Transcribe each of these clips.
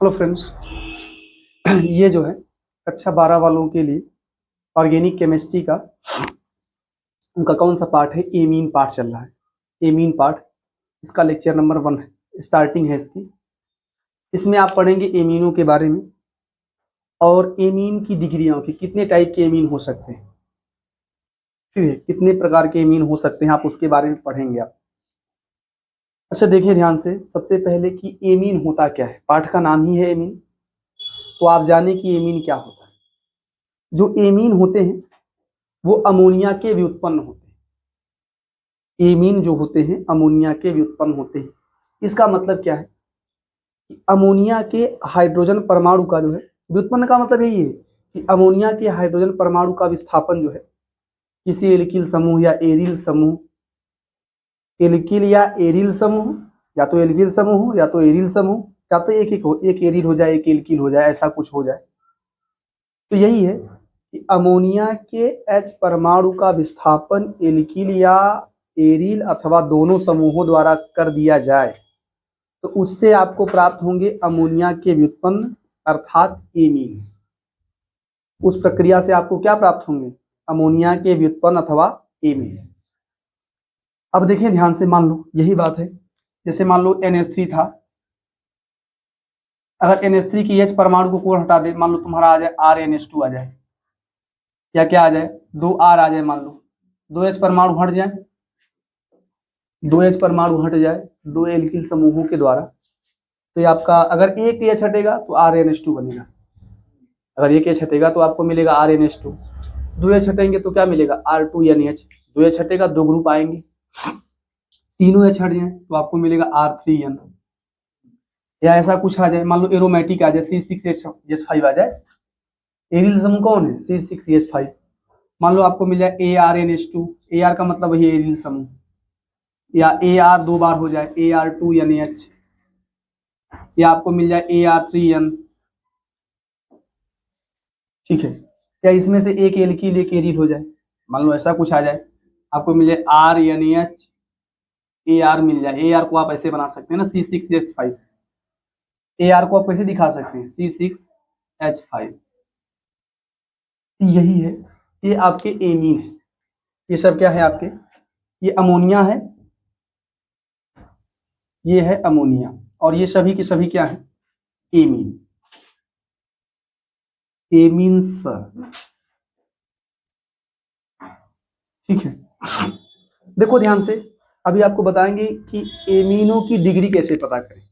Hello friends, ये जो है कक्षा 12 वालों के लिए ऑर्गेनिक केमिस्ट्री का उनका कौन सा पार्ट है? एमीन पार्ट चल रहा है। एमीन पार्ट इसका लेक्चर नंबर 1 है, स्टार्टिंग है इसकी। इसमें आप पढ़ेंगे एमीनों के बारे में और एमीन की डिग्रियों की, कितने टाइप के एमीन हो सकते हैं, ठीक है, कितने प्रकार के एमीन हो सकते हैं, आप उसके बारे में पढ़ेंगे आप। अच्छा देखिए ध्यान से, सबसे पहले कि एमीन होता क्या है। पाठ का नाम ही है एमीन, तो आप जाने कि एमीन क्या होता है। जो एमीन होते हैं वो अमोनिया के व्युत्पन्न होते हैं। एमीन जो होते हैं अमोनिया के व्युत्पन्न होते हैं। इसका मतलब क्या है कि अमोनिया के हाइड्रोजन परमाणु का जो है व्युत्पन्न का मतलब यही है कि अमोनिया के हाइड्रोजन परमाणु का विस्थापन जो है किसी एल्किल समूह या एरिल समूह, एल्किल या एरिल समूह, या तो एल्किल समूह या तो एरिल समूह, या तो एक एरिल हो जाए, एक एल्किल हो जाए, ऐसा कुछ हो जाए। तो यही है कि अमोनिया के H परमाणु का विस्थापन एल्किल या एरिल अथवा दोनों समूहों द्वारा कर दिया जाए तो उससे आपको प्राप्त होंगे अमोनिया के व्युत्पन्न अर्थात एमीन। उस प्रक्रिया से आपको क्या प्राप्त होंगे? अमोनिया के व्युत्पन्न अथवा एमीन। अब देखिए ध्यान से, मान लो यही बात है, जैसे मान लो NH3 था, अगर NH3 की H परमाणु को कोण हटा दे, मान लो तुम्हारा आ जाए RNH2 आ जाए, या क्या आ जाए 2R आ जाए, मान लो 2H परमाणु हट जाए, 2H परमाणु हट जाए दो एल्किल समूहों के द्वारा, तो ये आपका अगर एक H हटेगा तो RNH2 बनेगा। अगर एक H हटेगा तो आपको मिलेगा RNH2, 2H हटेंगे तो क्या मिलेगा? R2NH। 2H हटेगा दो ग्रुप आएंगे, तीनों H हट जाए तो आपको मिलेगा R3N। या ऐसा कुछ आ जाए, मान लो एरोमेटिक आ जाए, C6H5 आ जाए, एरिल समूह कौन है? C6H5। मान लो आपको मिल जाए ARNH2, AR का मतलब वही एरिल समूह, या AR दो बार हो जाए AR2NH, या आपको मिल जाए AR3N, ठीक है। या इसमें से एक एल्किल एक एरिल हो जाए, मान लो ऐसा कुछ आ जाए, आपको मिल जाए RNH AR मिल जाए। AR को आप ऐसे बना सकते हैं ना, C6H5। AR को आप कैसे दिखा सकते हैं? C6H5। यही है, ये आपके एमीन है। ये सब क्या है आपके? ये अमोनिया है, ये है अमोनिया, और ये सभी के सभी क्या है? एमीन, एमीन्स, ठीक है। देखो ध्यान से, अभी आपको बताएंगे कि एमीनों की डिग्री कैसे पता करें।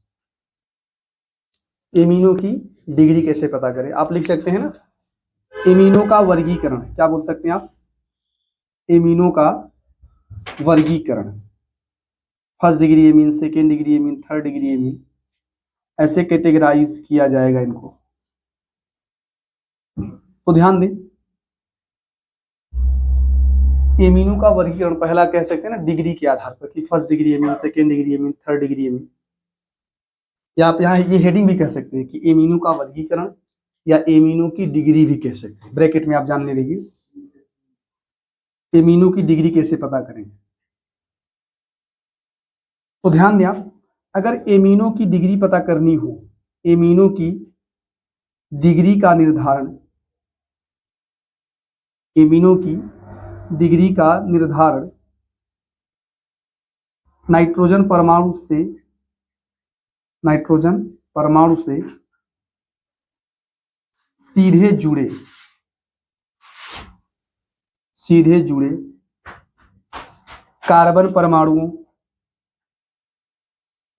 एमीनों की डिग्री कैसे पता करें, आप लिख सकते हैं ना, एमीनों का वर्गीकरण। क्या बोल सकते हैं आप? एमीनों का वर्गीकरण, first degree amine, second degree amine, third degree amine, ऐसे कैटेगराइज किया जाएगा इनको। तो ध्यान दें, एमीनों का वर्गीकरण पहला कह सकते हैं ना डिग्री के आधार पर, कि first degree amine, second degree amine, third degree amine. या आप यहाँ ये हेडिंग भी कह सकते हैं कि एमीनों का वर्गीकरण, या एमीनों की डिग्री भी कह सकते हैं। ब्रैकेट में आप जान ले रहिए, एमीनों की डिग्री कैसे पता करेंगे। तो ध्यान दें आप, अगर एमीनों की डिग्री पता करनी हो, एमीनों की डिग्री का निर्धारण, एमीनों की डिग्री का निर्धारण नाइट्रोजन परमाणु से, नाइट्रोजन परमाणु से सीधे जुड़े, सीधे जुड़े कार्बन परमाणुओं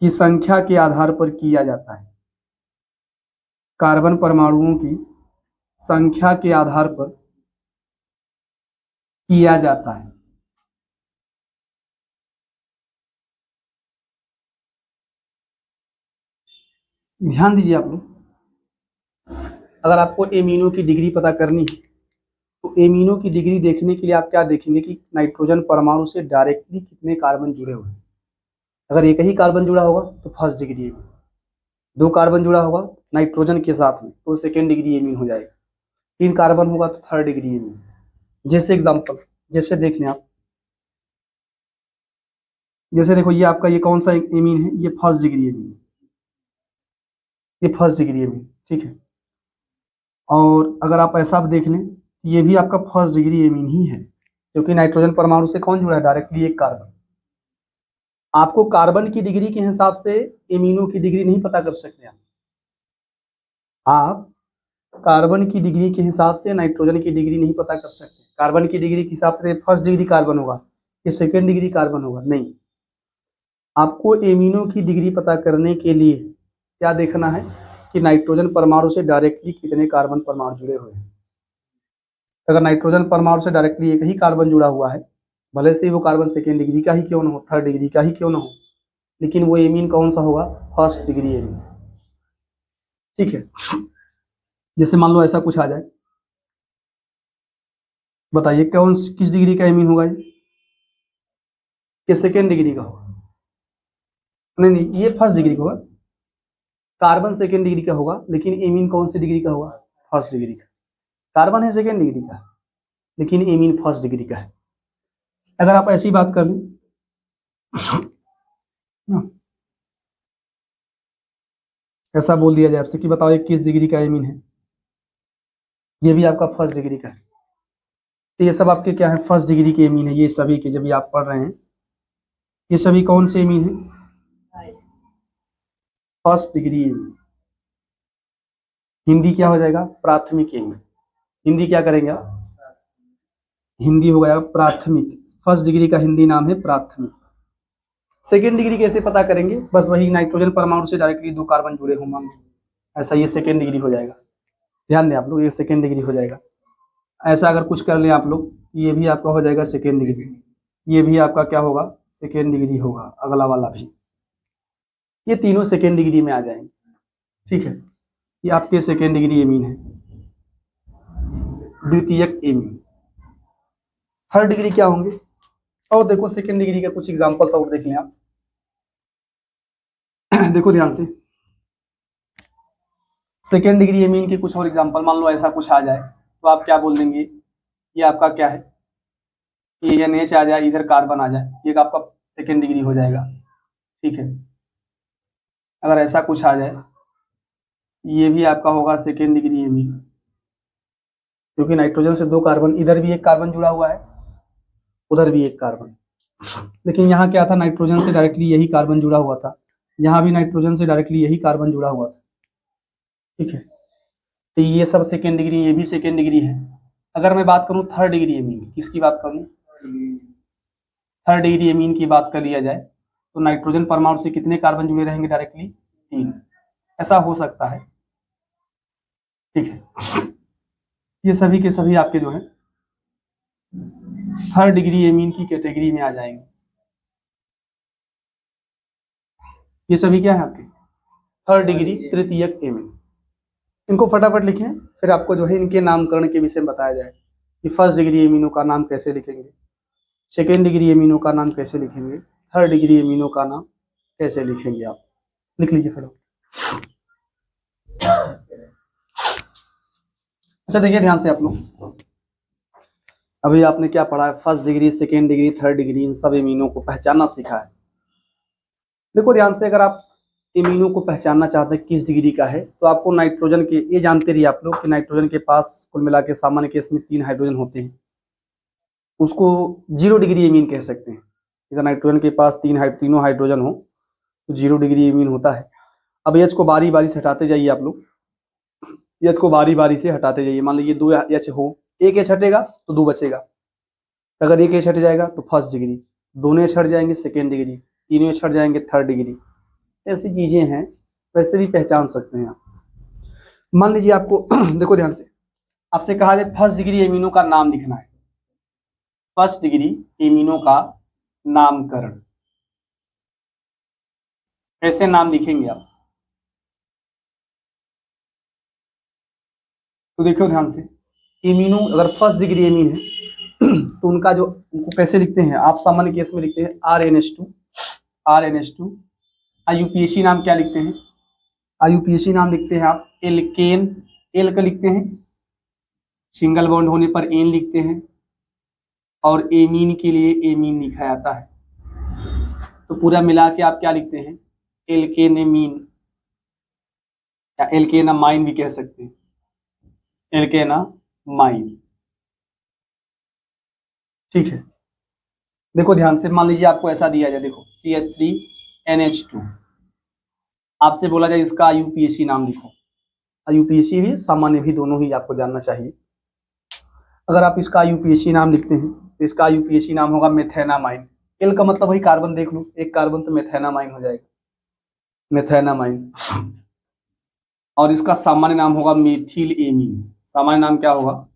की संख्या के आधार पर किया जाता है। कार्बन परमाणुओं की संख्या के आधार पर किया जाता है। ध्यान दीजिए आप लोग, अगर आपको एमीनो की डिग्री पता करनी है तो एमीनो की डिग्री देखने के लिए आप क्या देखेंगे कि नाइट्रोजन परमाणु से डायरेक्टली कितने कार्बन जुड़े हुए हैं। अगर एक ही कार्बन जुड़ा होगा तो फर्स्ट डिग्री एमीन, दो कार्बन जुड़ा होगा नाइट्रोजन के साथ में तो सेकेंड डिग्री एमीन हो जाएगा, तीन कार्बन होगा तो थर्ड डिग्री एमीन। जैसे एग्जांपल, जैसे देख लें आप, जैसे देखो ये आपका ये कौन सा एमीन है? ये फर्स्ट डिग्री एमीन, ये फर्स्ट डिग्री एमीन, ठीक है। और अगर आप ऐसा देख लें, ये भी आपका फर्स्ट डिग्री एमीन ही है, क्योंकि नाइट्रोजन परमाणु से कौन जुड़ा है डायरेक्टली, एक कार्बन। आपको कार्बन की डिग्री के हिसाब से एमीनो की डिग्री नहीं पता कर सकते आप कार्बन की डिग्री के हिसाब से नाइट्रोजन की डिग्री नहीं पता कर सकते। कार्बन की डिग्री के हिसाब से फर्स्ट डिग्री कार्बन होगा, ये सेकेंड डिग्री कार्बन होगा, नहीं। आपको एमिनो की डिग्री पता करने के लिए क्या देखना है कि नाइट्रोजन परमाणु से डायरेक्टली कितने कार्बन परमाणु जुड़े हुए हैं। अगर नाइट्रोजन परमाणु से डायरेक्टली एक ही कार्बन जुड़ा हुआ है, भले से वो कार्बन सेकेंड डिग्री का ही क्यों ना हो, थर्ड डिग्री का ही क्यों ना हो, लेकिन वो एमीन कौन सा होगा, फर्स्ट डिग्री एमीन, ठीक है। जैसे मान लो ऐसा कुछ आ जाए, बताइए कौन किस डिग्री का एमीन होगा, ये सेकेंड डिग्री का होगा, नहीं नहीं ये फर्स्ट डिग्री का होगा। कार्बन सेकेंड डिग्री का होगा, लेकिन एमीन कौन सी डिग्री का होगा, फर्स्ट डिग्री का। कार्बन है सेकेंड डिग्री का, लेकिन एमीन फर्स्ट डिग्री का है। अगर आप ऐसी बात कर लें, ऐसा बोल दिया जाए आपसे कि बताओ ये किस डिग्री का एमीन है, ये भी आपका फर्स्ट डिग्री का है। तो ये सब आपके क्या है, फर्स्ट डिग्री के एमीन है। ये सभी के जब भी आप पढ़ रहे हैं, ये सभी कौन से एमीन है, फर्स्ट डिग्री एमीन। हिंदी क्या हो जाएगा, प्राथमिक एमीन। हिंदी क्या करेंगे आप, हिंदी हो गया प्राथमिक। फर्स्ट डिग्री का हिंदी नाम है प्राथमिक। सेकेंड डिग्री कैसे पता करेंगे, बस वही नाइट्रोजन परमाणु से डायरेक्टली दो कार्बन जुड़े हों, मान लो ऐसा, ये सेकेंड डिग्री हो जाएगा। ध्यान दें आप लोग, ये सेकेंड डिग्री हो जाएगा। ऐसा अगर कुछ कर लें आप लोग, ये भी आपका हो जाएगा सेकेंड डिग्री, ये भी आपका क्या होगा, सेकेंड डिग्री होगा, अगला वाला भी, ये तीनों सेकेंड डिग्री में आ जाएंगे, ठीक है। ये आपके सेकेंड डिग्री एमीन है, द्वितीयक एमीन। थर्ड डिग्री क्या होंगे, और देखो सेकेंड डिग्री का कुछ एग्जांपल्स और देख लें आप। देखो ध्यान से, सेकेंड डिग्री एमीन के कुछ और एग्जांपल, मान लो ऐसा कुछ आ जाए तो आप क्या बोल देंगे, ये आपका क्या है, ये NH आ जाए, इधर कार्बन आ जाए, ये आपका सेकेंड डिग्री हो जाएगा, ठीक है। अगर ऐसा कुछ आ जाए, ये भी आपका होगा सेकेंड डिग्री एमीन, क्योंकि नाइट्रोजन से दो कार्बन, इधर भी एक कार्बन जुड़ा हुआ है, उधर भी एक कार्बन, लेकिन यहाँ क्या था, नाइट्रोजन से डायरेक्टली यही कार्बन जुड़ा हुआ था, यहाँ भी नाइट्रोजन से डायरेक्टली यही कार्बन जुड़ा हुआ था, ठीक है। तो ये सब सेकेंड डिग्री, ये भी सेकेंड डिग्री है। अगर मैं बात करूं थर्ड डिग्री एमीन, किसकी बात करूं, थर्ड डिग्री एमीन की बात कर लिया जाए, तो नाइट्रोजन परमाणु से कितने कार्बन जुड़े रहेंगे डायरेक्टली, 3। ऐसा हो सकता है, ठीक है। ये सभी के सभी आपके जो है थर्ड डिग्री एमीन की कैटेगरी में आ जाएंगे। ये सभी क्या है आपके थर्ड डिग्री तृतीयक एमीन। इनको फटाफट लिखें, फिर आपको जो है इनके नामकरण के विषय में बताया जाए कि फर्स्ट डिग्री एमीनो का नाम कैसे लिखेंगे, सेकेंड डिग्री एमीनो का नाम कैसे लिखेंगे, थर्ड डिग्री एमीनो का नाम कैसे लिखेंगे। आप लिख लीजिए फिर। अच्छा देखिए ध्यान से आप लोग, अभी आपने क्या पढ़ा है, first degree, second degree, third degree, इन सब एमीनो को पहचानना सीखा है। देखो ध्यान से, अगर आप एमीनो को पहचानना चाहते हैं किस डिग्री का है, तो आपको नाइट्रोजन के, ये जानते रहिए आप लोग कि नाइट्रोजन के पास कुल मिला के सामान्य केस में 3 हाइड्रोजन होते हैं, उसको 0 डिग्री एमीन कह सकते हैं। अगर नाइट्रोजन के पास तीनों हाइड्रोजन हो तो 0 डिग्री एमीन होता है। अब एच को बारी बारी से हटाते जाइए आप लोग, एच को बारी बारी से हटाते जाइए। मान लीजिए 2 एच हो, एक एच हटेगा तो 2 बचेगा, अगर एक एच हट जाएगा तो फर्स्ट डिग्री, दोनों एच हट जाएंगे सेकेंड डिग्री, तीनों एच हट जाएंगे थर्ड डिग्री। ऐसी चीजें हैं, वैसे भी पहचान सकते हैं आप। मान लीजिए आपको देखो ध्यान से, आपसे कहा जाए फर्स्ट डिग्री एमीनो का नाम लिखना है, फर्स्ट डिग्री एमीनो का नामकरण कैसे नाम लिखेंगे आप, तो देखो ध्यान से, एमीनो अगर फर्स्ट डिग्री एमीन है तो उनको कैसे लिखते हैं आप, सामान्य केस में लिखते हैं RNH2। IUPAC नाम क्या लिखते हैं, IUPAC नाम लिखते हैं आप एल्केन, एल का लिखते हैं, सिंगल बॉन्ड होने पर एन लिखते हैं, और एमीन के लिए एमीन लिखा जाता है। तो पूरा मिला के आप क्या लिखते हैं, एल्केनेमीन, या एल्केनामाइन भी कह सकते हैं, एल्केनामाइन। ठीक है, देखो ध्यान से, मान लीजिए आपको ऐसा दिया जाए, देखो CH3NH2, आपसे बोला जाए इसका IUPAC नाम लिखो। IUPAC भी सामान्य भी दोनों ही आपको जानना चाहिए। अगर आप इसका IUPAC नाम लिखते हैं तो इसका IUPAC नाम होगा मेथेनामाइन। एल का मतलब वही कार्बन देख लो, एक कार्बन तो मेथेनामाइन हो जाएगा, मेथेनामाइन। और इसका सामान्य नाम होगा मेथिल एमीन। सामान्य नाम क्या होगा?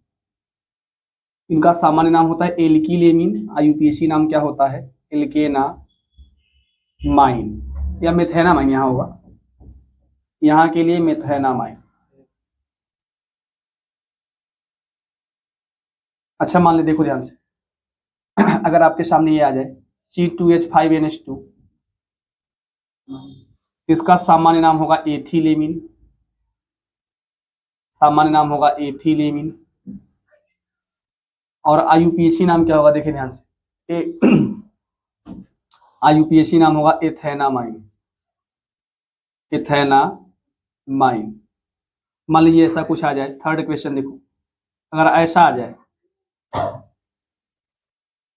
इनका सामान्य नाम होता है एल्किल एमीन। IUPAC नाम क्या होता है? एल्केनामाइन या मेथेनामाइन यहाँ होगा, यहाँ के लिए मेथेनामाइन। अच्छा मान ले, देखो ध्यान से, अगर आपके सामने ये आ जाए C2H5NH2, इसका सामान्य नाम होगा एथिलेमिन। सामान्य नाम होगा एथिलेमिन। और IUPAC नाम क्या होगा? देखिए ध्यान से, IUPAC नाम होगा एथेनामाइन। एथेनामाइन। मान लीजिए ऐसा कुछ आ जाए, थर्ड क्वेश्चन देखो, अगर ऐसा आ जाए,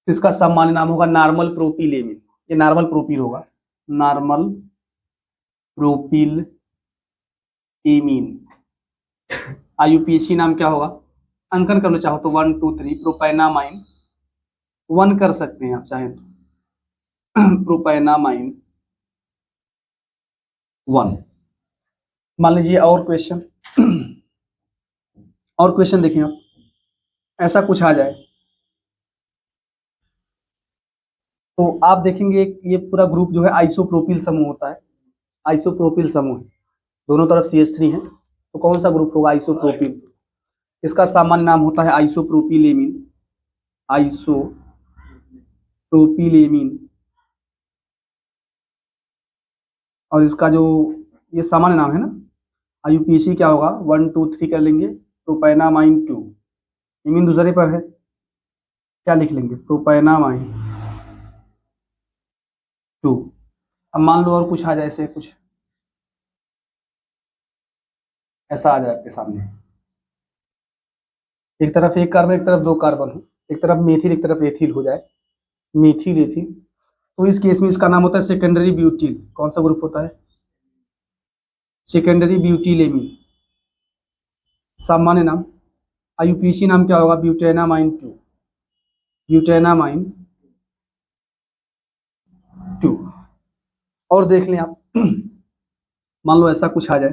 इसका सामान्य नाम होगा नॉर्मल प्रोपिलेमिन। ये नॉर्मल प्रोपिल होगा, नॉर्मल प्रोपिल एमीन। IUPAC नाम क्या होगा? अंकन करना चाहो तो 1 2 3 प्रोपेनामाइन 1 कर सकते हैं आप चाहें तो, प्रोपेनामाइन 1। मान लीजिए और क्वेश्चन, और क्वेश्चन देखिए आप, ऐसा कुछ आ जाए तो आप देखेंगे ये पूरा ग्रुप जो है आइसोप्रोपिल समूह होता है। आइसोप्रोपिल समूह है, दोनों तरफ CH3 है, तो कौन सा ग्रुप होगा? आइसोप्रोपिल। इसका सामान्य नाम होता है आइसोप्रोपिलेमिन। आइसोप्रोपिलेमिन। और इसका जो ये सामान्य नाम है ना, IUPAC क्या होगा? 1 2 3 कर लेंगे, प्रोपेनामाइन 2। इमीन दूसरे पर है, क्या लिख लेंगे? प्रोपेनामाइन 2। अब मान लो और कुछ आ जाए, ऐसे कुछ ऐसा आ जाए आपके सामने, एक तरफ एक कार्बन, एक तरफ दो कार्बन हो, एक तरफ मेथिल एक तरफ एथिल हो जाए, मेथिल एथिल, तो इस केस में इसका नाम होता है सेकेंडरी ब्यूटिल। कौन सा ग्रुप होता है? सेकेंडरी ब्यूटिलेमिन। सामान्य नाम IUPAC नाम क्या होगा? ब्यूटेनामाइन 2। ब्यूटेनामाइन 2। और देख लें आप, मान लो ऐसा कुछ आ जाए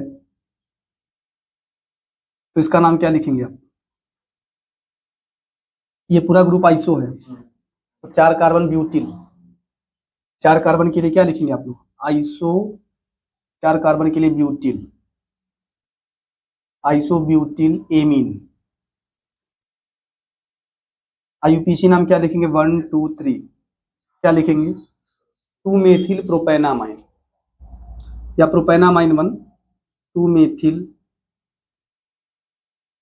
तो इसका नाम क्या लिखेंगे आप? ये पूरा ग्रुप आइसो है, तो 4 कार्बन ब्यूटिल, 4 कार्बन के लिए क्या लिखेंगे आप लोग? आइसो। 4 कार्बन के लिए ब्यूटिल, आइसोब्यूटिल एमीन। IUPAC नाम क्या लिखेंगे? 1 2 3, क्या लिखेंगे? 2 मेथिल प्रोपेनामाइन या प्रोपेनामाइन 1, 2 मेथिल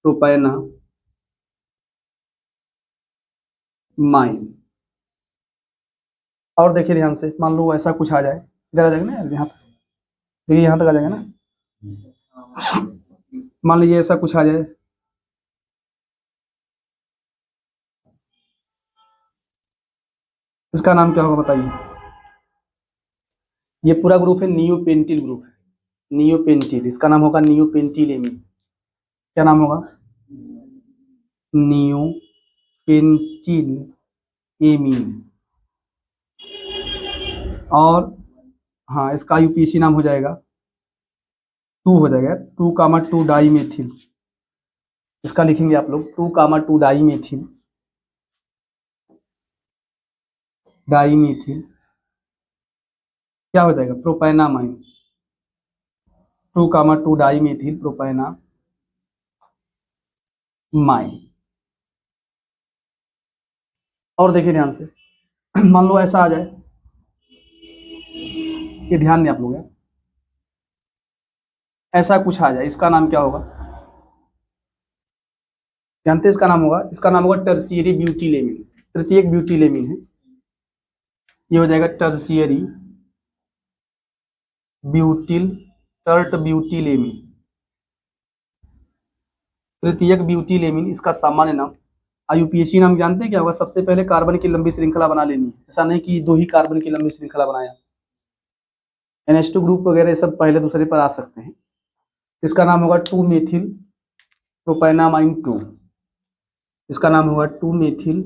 प्रोपेनामाइन। और देखिए ध्यान से, मान लो ऐसा कुछ आ जाए, इधर आ जाएगा ना, यहाँ तक, देखिए यहाँ तक आ जाएगा ना। मान लीजिए ऐसा कुछ आ जाए, इसका नाम क्या होगा बताइए? ये पूरा ग्रुप है नियोपेंटिल ग्रुप है, नियोपेंटिल। इसका नाम होगा नियोपेंटिल एमीन। क्या नाम होगा? नियोपेंटिल एमीन। और हाँ, इसका IUPAC नाम हो जाएगा 2 हो जाएगा, 2 डाई मेथिल। इसका लिखेंगे आप लोग 2 डाई मेथिल, डाई मेथिल क्या हो जाएगा? प्रोपेनामाइन। 2 di methyl propanamine. और देखिए ध्यान से, मान लो ऐसा आ जाए, ये ध्यान दें आप लोग, ऐसा कुछ आ जाए, इसका नाम क्या होगा? जानते हैं इसका नाम होगा? इसका नाम होगा टर्शियरी ब्यूटिलेमिन। तृतीयक ब्यूटिलेमिन है, ये हो जाएगा टर्शियरी ब्यूटिल, टर्ट ब्यूटिलेमिन। तृतीयक ब्यूटीलेमीन, इसका सामान्य नाम। आईयूपीएसी नाम जानते हैं क्या होगा? सबसे पहले कार्बन की लंबी श्रृंखला बना लेनी है, ऐसा नहीं कि 2 ही कार्बन की लंबी श्रृंखला बनाया। NH2 ग्रुप वगैरह सब पहले दूसरे पर आ सकते हैं। इसका नाम होगा 2 मेथिल प्रोपेनामाइन 2। इसका नाम होगा 2 मेथिल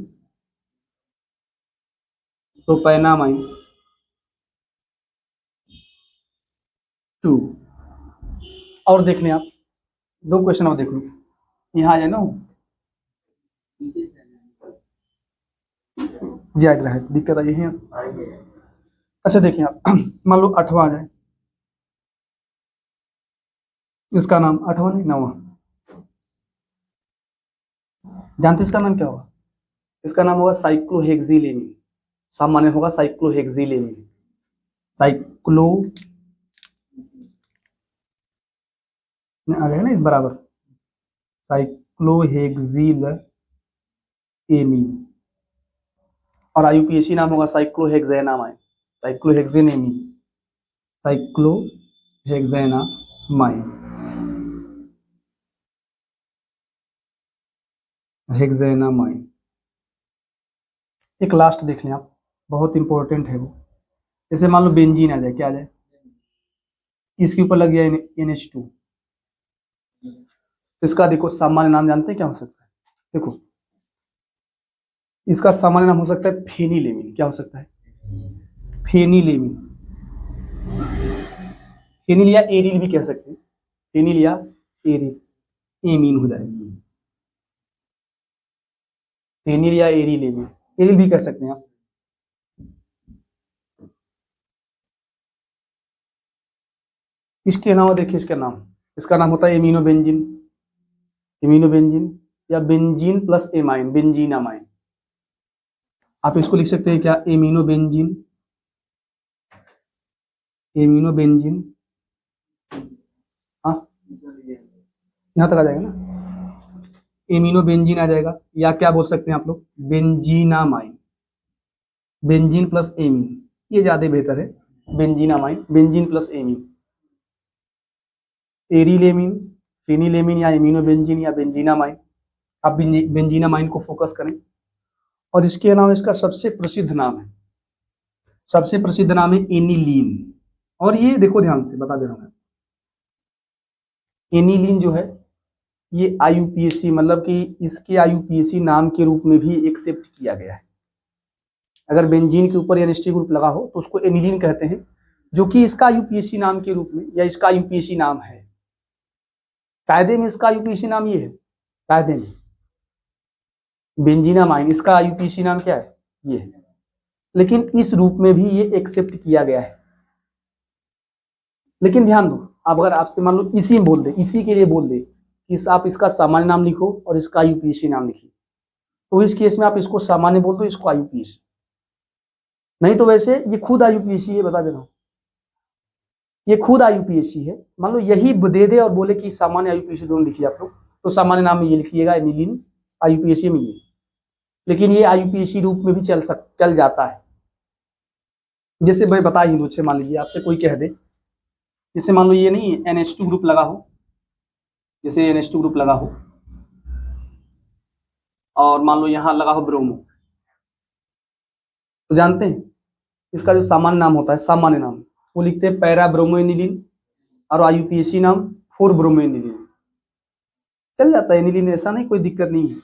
प्रोपेनामाइन 2। और देख लें आप, 2 क्वेश्चन और देख लो, यहाँ आ जाए ना, जायद रहा है, दिक्कत आई है। अच्छा देखिए आप, मान लो 8वां आ जाए, इसका नाम 8वां नहीं 9वां, जानते इसका नाम क्या होगा? इसका नाम होगा साइक्लोहेक्सिलेमीन, सामान्य होगा साइक्लोहेक्सिलेमीन, साइक्लो में आ जाएगा ना इस बराबर, साइक्लोहेक्सिलेमीन। और आईयूपीएसी नाम होगा साइक्लोहेक्सेनामाइन, साइक्लोहेक्सेनेमीन, साइक्लोहेक्सेनामाइन, हेक्सेनामाइन। एक लास्ट देख लें आप, बहुत इंपॉर्टेंट है वो। जैसे मान लो बेंजीन आ जाए, क्या आ जाए? इसके ऊपर लग गया NH2, इसका देखो सामान्य नाम जानते हैं क्या हो सकता है? देखो इसका सामान्य नाम हो सकता है फेनिलेमीन। क्या हो सकता है? फेनिलेमीन। फेनिल या एरिल भी कह सकते हैं, फेनिल या एरिल, एमीन हो जाएगी, फेनिल या एरिलेमीन, एरिल भी कह सकते हैं आप। इसके अलावा देखिए इसका नाम, इसका नाम होता है एमिनोबेंजीन, एमिनोबेंजीन या बेंजीन प्लस एमाइन, बेंजीनामाइन। आप इसको लिख सकते हैं क्या? एमिनोबेंजीन, एमिनोबेंजीन, हाँ यहाँ तक आ जाएगा ना, एमिनोबेंजीन आ जाएगा, या क्या बोल सकते हैं आप लोग? बेंजीनामाइन, बेंजीन प्लस एमीन, ये ज्यादा बेहतर है, बेंजीनामाइन, बेंजीन प्लस एमीन। एरिलेमीन, फेनिलेमीन या एमिनोबेंजीन या बेंजीनामाइन, आप बेंजीनामाइन को फोकस करें। और इसके अलावा इसका सबसे प्रसिद्ध नाम है, सबसे प्रसिद्ध नाम है एनिलीन। और ये देखो ध्यान से बता दे रहा हूं, एनिलीन जो है ये आईयूपीएसी, मतलब कि इसके आईयूपीएसी नाम के रूप में भी एक्सेप्ट किया गया है। अगर बेंजीन के ऊपर NH2 ग्रुप लगा हो तो उसको एनिलीन कहते हैं, जो कि इसका आईयूपीएसी नाम के रूप में, या इसका आईयूपीएसी नाम है। कायदे में इसका आईयूपीएसी नाम ये है, कायदे में बेंजीनामाइन, इसका आईयूपीएसी नाम क्या है? ये है, लेकिन इस रूप में भी ये एक्सेप्ट किया गया है। लेकिन ध्यान दो, अब अगर आपसे मान लो इसी में बोल दे, इसी के लिए बोल दे कि आप इसका सामान्य नाम लिखो और इसका आईयूपीएसी नाम लिखिए, तो इस केस में आप इसको सामान्य बोल दो, इसको आईयूपीएसी। नहीं तो वैसे ये खुद आईयूपीएसी है, बता दे रहा हूं, ये खुद आईयूपीएसी है। मान लो यही दे दे और बोले कि सामान्य आईयूपीएसी दोनों लिखिए आप लोग, तो सामान्य नाम में ये लिखिएगा एनिलीन, आईयूपीएसी में ये, लेकिन ये आईयूपीएसी रूप में भी चल जाता है। जैसे मैं बता ही दूं, मान लीजिए आपसे कोई कह दे, जैसे मान लो ये नहीं NH2 ग्रुप लगा हो, जैसे NH2 ग्रुप लगा हो और मान लो यहाँ लगा हो ब्रोमो, तो जानते हैं इसका जो सामान्य नाम होता है, सामान्य नाम वो लिखते हैं पैरा ब्रोमोएनिलीन, और आईयूपीएसी नाम 4 ब्रोमोएनिलीन, चल जाता है एनिलीन, ऐसा नहीं, कोई दिक्कत नहीं है।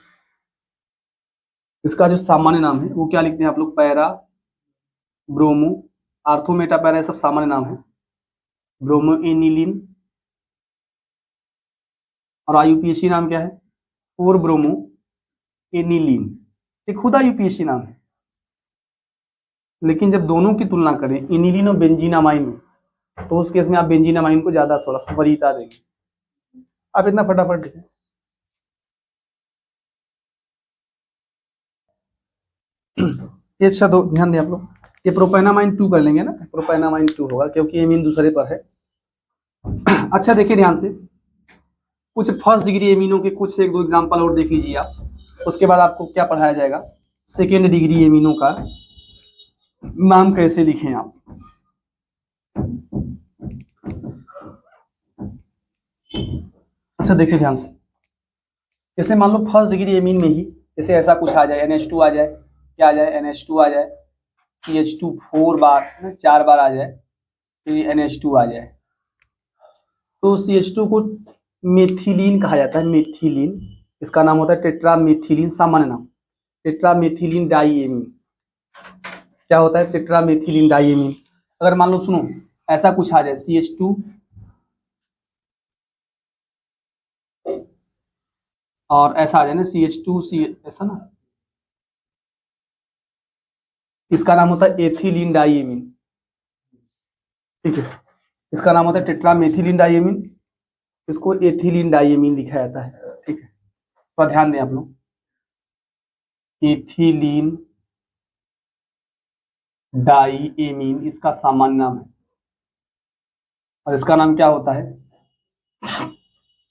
इसका जो सामान्य नाम है वो क्या लिखते हैं आप लोग? Para bromo, ortho Meta para, सब सामान्य नाम है, ब्रोमोएनिलीन। और आईयूपीएसी नाम क्या है? 4 ब्रोमोएनिलीन, ये खुद आईयूपीएसी नाम है। लेकिन जब दोनों की तुलना करें एनिलीन और बेंजीनामाइन में, तो उस केस में आप बेंजीनामाइन को ज्यादा थोड़ा सा वरीयता देंगे। आप इतना फटाफट लिखें, ये अच्छा दो ध्यान दें आप लोग, ये प्रोपेनामाइन 2 कर लेंगे ना, प्रोपेनामाइन 2 होगा क्योंकि एमीन दूसरे पर है। अच्छा देखिए ध्यान से, कुछ फर्स्ट डिग्री एमीनों के कुछ 1-2 एग्जांपल और देख लीजिए आप, उसके बाद आपको क्या पढ़ाया जाएगा, सेकेंड डिग्री एमीनों का नाम कैसे लिखें आप। अच्छा देखिए ध्यान से, जैसे मान लो फर्स्ट डिग्री एमीन में ही जैसे ऐसा कुछ आ जाए, NH2 आ जाए, क्या आ जाए, NH2 आ जाए, CH2 4 बार 4 बार आ जाए, फिर NH2 आ जाए, तो CH2 को मेथिलीन कहा जाता है, मेथिलीन। इसका नाम होता है टेट्रा मेथिलीन, सामान्य नाम टेट्रा मेथिलीन डाईएमीन। क्या होता है, टेट्रा मेथिलीन डाईएमीन। अगर मान लो सुनो ऐसा कुछ आ जाए CH2 और ऐसा आ जाए ना CH2 C, ऐसा ना, इसका नाम होता है एथिलीन डाईएमीन। ठीक है, इसका नाम होता है टेट्रा मेथिलीन डाईएमीन, इसको एथिलीन डाईएमीन लिखा जाता है। ठीक है, तो ध्यान दें आप लोग, एथिलीन डाईएमीन इसका सामान्य नाम है, और इसका नाम क्या होता है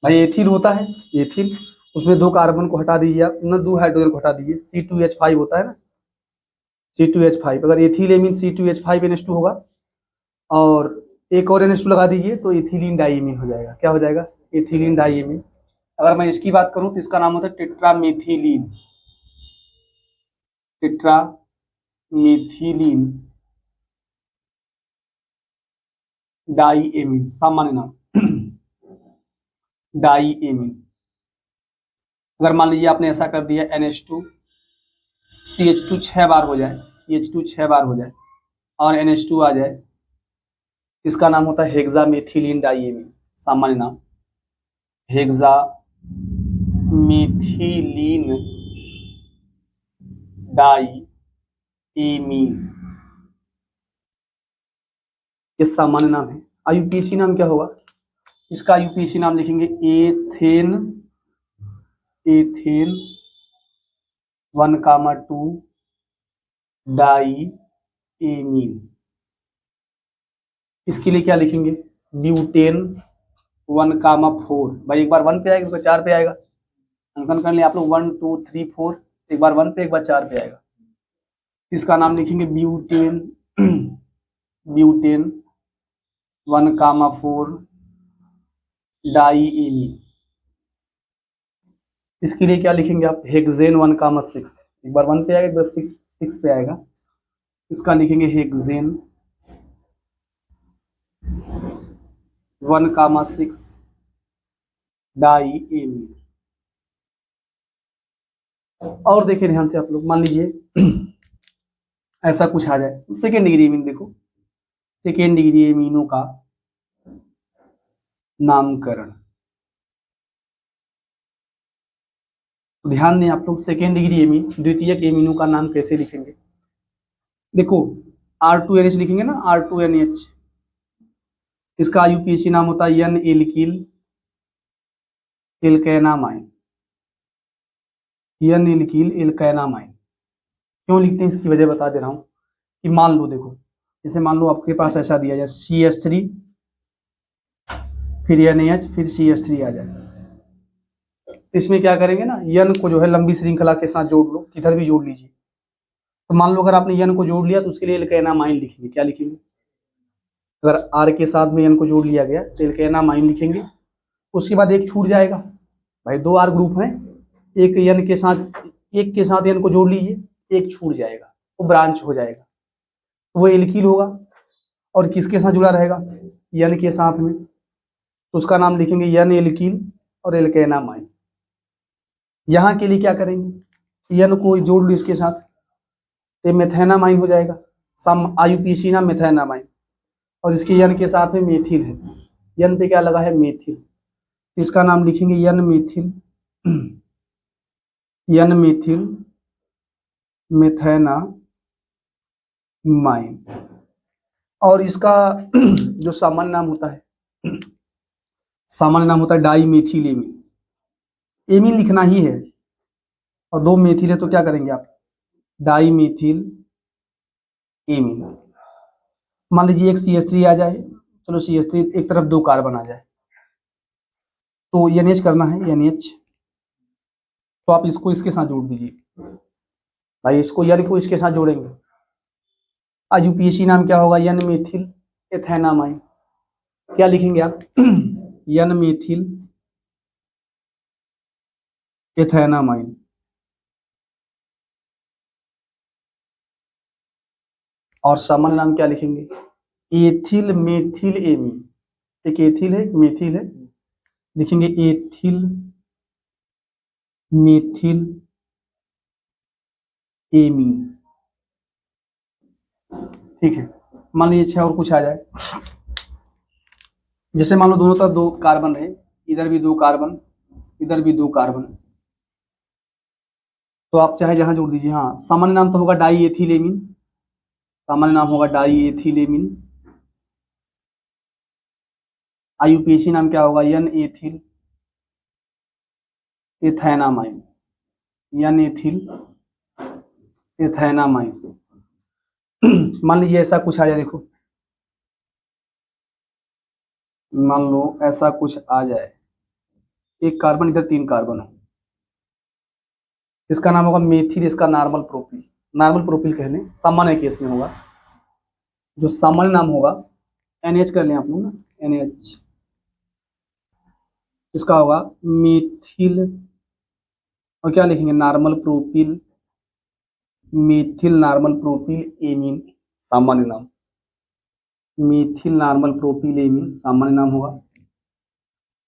भाई, एथिल होता है, एथिल, उसमें 2 कार्बन को हटा दीजिए आप ना, 2 हाइड्रोजन को हटा दीजिए, C2H5 होता है ना, C2H5, अगर एथिल एमीन C2H5NH2 होगा और एक और NH2 लगा दीजिए तो एथिलीन डाईएमीन हो जाएगा। क्या हो जाएगा, एथिलीन डाईएमीन। अगर मैं इसकी बात करूं तो इसका नाम होता है टेट्रामेथिलीन, टेट्रामेथिलीन डाईएमीन, सामान्य नाम डाईएमीन। अगर मान लीजिए आपने ऐसा कर दिया NH2 CH2 6 बार हो जाए, CH2 6 बार हो जाए और NH2 आ जाए, इसका नाम होता है हेक्सामेथिलीन डाईएमीन, सामान्य नाम हेक्सामेथिलीन डाईएमीन, ये सामान्य नाम है। IUPAC नाम क्या होगा, इसका IUPAC नाम लिखेंगे एथेन 1,2 डाईएमीन। इसके लिए क्या लिखेंगे, ब्यूटेन 1,4। भाई एक बार 1 पे आएगा, एक बार 4 पे आएगा, अंकन कर ले आप लोग, 1 2 3 4, एक बार 1 पे एक बार 4 पे आएगा। इसका नाम लिखेंगे ब्यूटेन, ब्यूटेन 1,4 डाईएमीन। इसके लिए क्या लिखेंगे आप, हेक्सेन 1,6, एक बार 1 पे आएगा, एक बार 6 पे आएगा, इसका लिखेंगे हेक्सेन 1,6 डाईएमीन। और देखिए ध्यान से आप लोग, मान लीजिए ऐसा कुछ आ जाए, सेकेंड डिग्री एमीन, देखो सेकेंड डिग्री एमीनों का नामकरण, ध्यान दें आप लोग, सेकेंड डिग्री एमीन, द्वितीयक एमीनों का नाम कैसे लिखेंगे। देखो R2NH लिखेंगे ना, R2NH, इसका IUPAC नाम होता है N एल्किल एल्केनामाइन, N एल्किल एल्केनामाइन। क्यों लिखते हैं इसकी वजह बता दे रहा हूं, कि मान लो देखो, जैसे मान लो आपके पास ऐसा दिया जाए CH3 फिर NH फिर CH3 आ जाए, इसमें क्या करेंगे ना, N को जो है लंबी श्रृंखला के साथ जोड़ लो, किधर भी जोड़ लीजिए। तो मान लो अगर आपने N को जोड़ लिया तो उसके लिए एल्केनामाइन लिखेंगे, क्या लिखेंगे, अगर R के साथ में N को जोड़ लिया गया तो एल्केनामाइन लिखेंगे। उसके बाद एक छूट जाएगा, भाई 2 R ग्रुप हैं, एक N के साथ, एक के साथ N को जोड़ लीजिए, एक छूट जाएगा, वो ब्रांच हो जाएगा, तो वो एल्किल होगा। और किसके साथ जुड़ा रहेगा, N के साथ में, तो उसका नाम लिखेंगे N एल्किल और एल्केनामाइन। यहाँ के लिए क्या करेंगे, N को जोड़ लो इसके साथ, तो मेथेनामाइन हो जाएगा, सम IUPAC नाम मेथेनामाइन, और इसके N के साथ में मेथिल है, N पे क्या लगा है, मेथिल, इसका नाम लिखेंगे N मेथिल, N मेथिल मेथेनामाइन। और इसका जो सामान्य नाम होता है, सामान्य नाम होता है डाईमेथिल एमीन, एमीन लिखना ही है, और 2 मेथिल है तो क्या करेंगे आप, डाईमेथिल एमीन। मान लीजिए एक CH3 आ जाए, चलो CH3 एक तरफ 2 कार्बन आ जाए, तो NH करना है, NH, तो आप इसको इसके साथ जोड़ दीजिए, भाई इसको N को इसके साथ जोड़ेंगे, IUPAC नाम क्या होगा, N मेथिल एथेनामाइन। क्या लिखेंगे आप N मेथिल एथेनामाइन। और सामान्य नाम क्या लिखेंगे? Ethyl methyl amine. एक एथिल है, एक मेथिल है, लिखेंगे एथिल मेथिल एमीन। ठीक है, मान लीजिए अच्छा और कुछ आ जाए, जैसे मान लो दोनों तरफ दो कार्बन है, इधर भी दो कार्बन, इधर भी दो कार्बन, तो आप चाहे जहां जोड़ दीजिए। हाँ, सामान्य नाम तो होगा डाई एथिलेमीन, सामान्य नाम होगा डाई एथिलेमीन। आईयूपीएसी नाम क्या होगा? N ethyl ethanamine, N ethyl ethanamine. मान लीजिए ऐसा कुछ आ जाए, देखो मान लो ऐसा कुछ आ जाए, एक कार्बन इधर तीन कार्बन हो, इसका नाम होगा मेथिल, इसका नॉर्मल प्रोपिल, नॉर्मल प्रोपिल कहने सामान्य केस में होगा। जो सामान्य नाम होगा NH कर लें आप लोग ना, NH, इसका होगा मेथिल, और क्या लिखेंगे? Normal propyl, methyl normal propyl amine, सामान्य नाम मेथिल नॉर्मल प्रोपिल एमीन, सामान्य नाम होगा।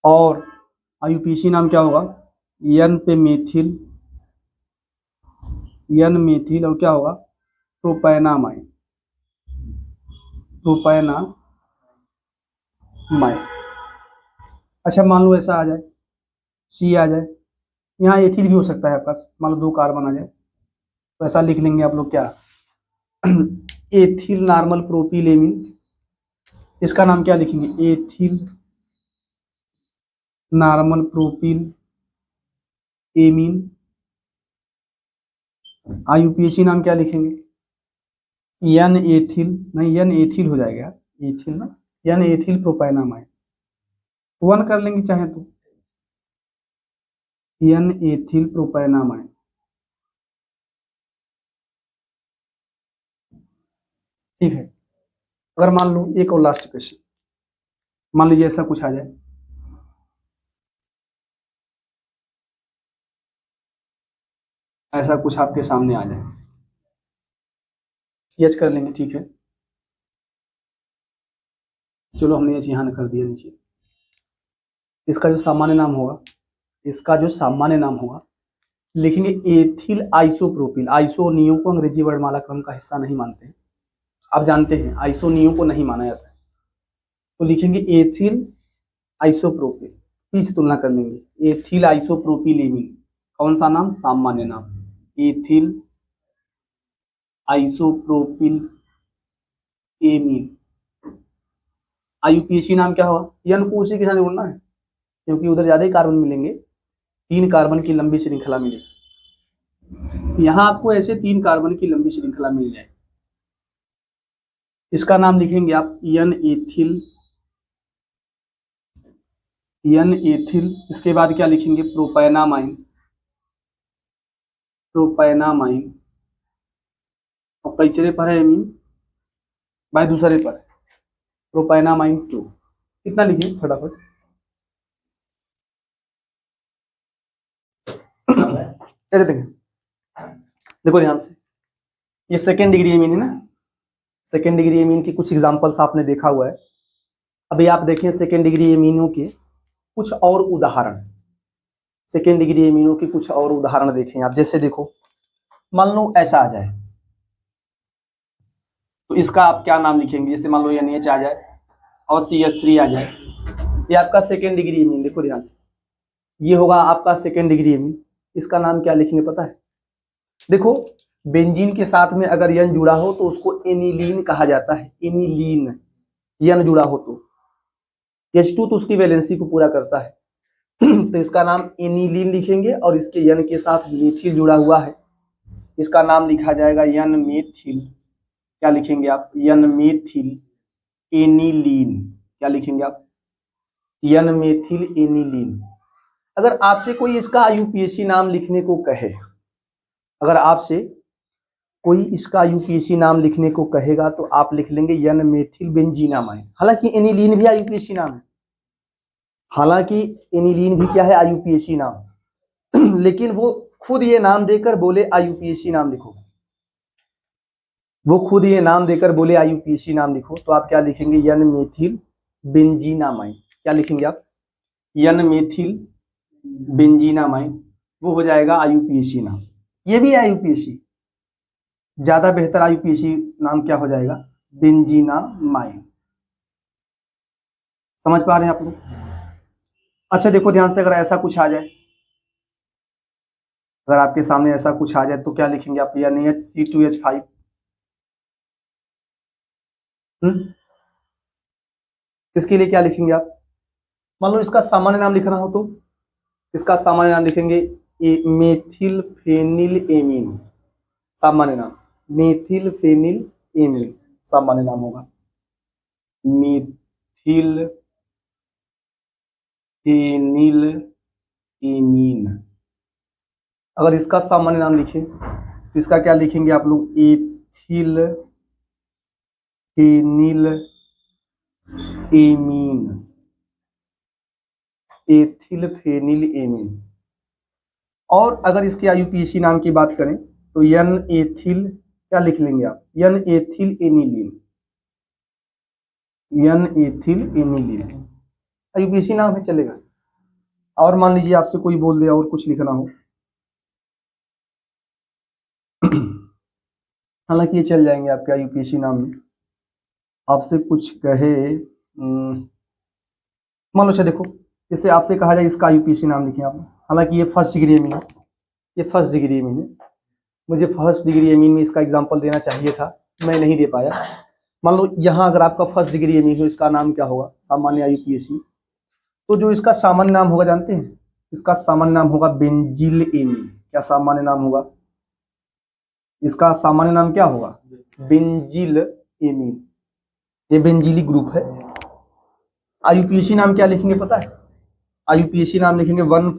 और आईयूपीएसी नाम क्या होगा? एन पे मेथिल, एन मेथिल, और क्या होगा? Propanamine, propanamine. अच्छा मान लो ऐसा आ जाए, सी आ जाए, यहाँ एथिल भी हो सकता है आपका, मान लो दो कार्बन आ जाए, तो ऐसा लिख लेंगे आप लोग क्या? एथिल नॉर्मल प्रोपिल एमीन, इसका नाम क्या लिखेंगे? Ethyl normal propyl amine. IUPAC नाम क्या लिखेंगे? एन एथिल, नहीं एन एथिल हो जाएगा, एथिल ना, एन एथिल प्रोपेनामाइन, वन कर लेंगे चाहे तो, एन एथिल प्रोपेनामाइन। ठीक है, अगर मान लो एक और लास्ट क्वेश्चन, मान लीजिए ऐसा कुछ आ जाए, ऐसा कुछ आपके सामने आ जाए, एच कर लेंगे, ठीक है, चलो हमने एच यहाँ कर दिया नीचे। इसका जो सामान्य नाम होगा, इसका जो सामान्य नाम होगा लिखेंगे एथिल आइसोप्रोपिल। आइसोनियो को अंग्रेजी वर्णमाला क्रम का हिस्सा नहीं मानते हैं, आप जानते हैं आइसोनियो को नहीं माना जाता है, तो लिखेंगे एथिल आइसोप्रोपिल, पी से तुलना कर लेंगे, एथिल आइसोप्रोपिल एमीन। कौन सा नाम? सामान्य नाम, एथिल आइसोप्रोपिल एमीन। आईयूपीएसी नाम क्या होगा? एन को उसी के साथ जोड़ना है, क्योंकि उधर ज्यादा ही कार्बन मिलेंगे, तीन कार्बन की लंबी श्रृंखला मिलेगी, यहां आपको ऐसे तीन कार्बन की लंबी श्रृंखला मिल जाए। इसका नाम लिखेंगे आप एन एथिल, एन एथिल, इसके बाद क्या लिखेंगे? Propanamine, propanamine. और कैसे पर है एमीन? भाई दूसरे पर, प्रोपेनामाइन 2। कितना लिखिए फटाफट, कैसे देखें, देखो ध्यान से, ये सेकेंड डिग्री एमीन है ना, सेकेंड डिग्री एमीन की कुछ एग्जांपल्स आपने देखा हुआ है। अभी आप देखें सेकेंड डिग्री एमीनों के कुछ और उदाहरण, सेकेंड डिग्री एमीनों के कुछ और उदाहरण देखें आप। जैसे देखो मान लो ऐसा आ जाए, तो इसका आप क्या नाम लिखेंगे? जैसे मान लो NH आ जाए और CH3 आ जाए, ये आपका सेकेंड डिग्री एमीन, देखो ध्यान से, ये होगा आपका सेकेंड डिग्री एमीन। इसका नाम क्या लिखेंगे पता है? देखो बेंजीन के साथ में अगर एन जुड़ा हो तो उसको एनिलीन कहा जाता है, एनिलीन, एन जुड़ा हो तो H2 तो उसकी वैलेंसी को पूरा करता है तो इसका नाम एनिलीन लिखेंगे, और इसके एन के साथ मेथिल जुड़ा हुआ है, इसका नाम लिखा जाएगा एन मेथिल। क्या लिखेंगे आप? N methyl aniline. क्या लिखेंगे आप? N methyl aniline. अगर आपसे कोई इसका आईयूपीएसी नाम लिखने को कहे, अगर आपसे कोई इसका यूपीएसी नाम लिखने को कहेगा तो आप लिख लेंगे एन मेथिल बेंजीनामाइन। हालांकि एनिलीन भी आईयूपीएसी नाम है, हालांकि एनिलीन भी क्या है? आईयूपीएसी नाम। लेकिन वो खुद ये नाम देकर बोले IUPAC नाम लिखो, वो खुद ये नाम देकर बोले IUPAC नाम लिखो, तो आप क्या लिखेंगे, एन मेथिल बेंजीनामाइन। क्या लिखेंगे आप, एन मेथिल बेंजीनामाइन, वो हो जाएगा IUPAC नाम। ये भी IUPAC, ज्यादा बेहतर IUPAC नाम क्या हो जाएगा, बेंजीनामाइन। समझ पा रहे हैं आप लोग? अच्छा देखो ध्यान से, अगर ऐसा कुछ आ जाए, अगर आपके सामने ऐसा कुछ आ जाए तो क्या लिखेंगे आप, NaHC2H5। इसके लिए क्या लिखेंगे आप, मान लो इसका सामान्य नाम लिखना हो तो इसका सामान्य नाम लिखेंगे मेथिल फेनिल एमीन। सामान्य नाम मेथिल फेनिल एमीन, सामान्य नाम होगा मेथिल फेनिल एमीन। अगर इसका सामान्य नाम लिखे तो इसका क्या लिखेंगे आप लोग, ethyl phenyl amine, ethyl phenyl amine. और अगर इसके IUPAC नाम की बात करें तो एन एथिल, क्या लिख लेंगे आप, N ethyl aniline, N ethyl aniline IUPAC नाम है, चलेगा। और मान लीजिए आपसे कोई बोल दे और कुछ लिखना हो, हालांकि ये चल जाएंगे आपके IUPAC नाम में। आपसे कुछ कहे, मान लो अच्छा देखो, जैसे आपसे कहा जाए इसका IUPAC नाम लिखें आप, हालांकि ये फर्स्ट डिग्री एमीन है, ये फर्स्ट डिग्री एमीन है, मुझे फर्स्ट डिग्री एमीन में इसका एग्जांपल देना चाहिए था, मैं नहीं दे पाया। मान लो यहाँ अगर आपका फर्स्ट डिग्री एमीन हो, इसका नाम क्या होगा, सामान्य IUPAC, तो जो इसका सामान्य नाम होगा जानते हैं, इसका सामान्य नाम होगा बेंजिल एमीन। क्या सामान्य नाम होगा, इसका सामान्य नाम क्या होगा, बेंजिल एमीन। ये बेंजिली ग्रुप है। IUPAC नाम क्या लिखेंगे पता है, IUPAC नाम लिखेंगे वन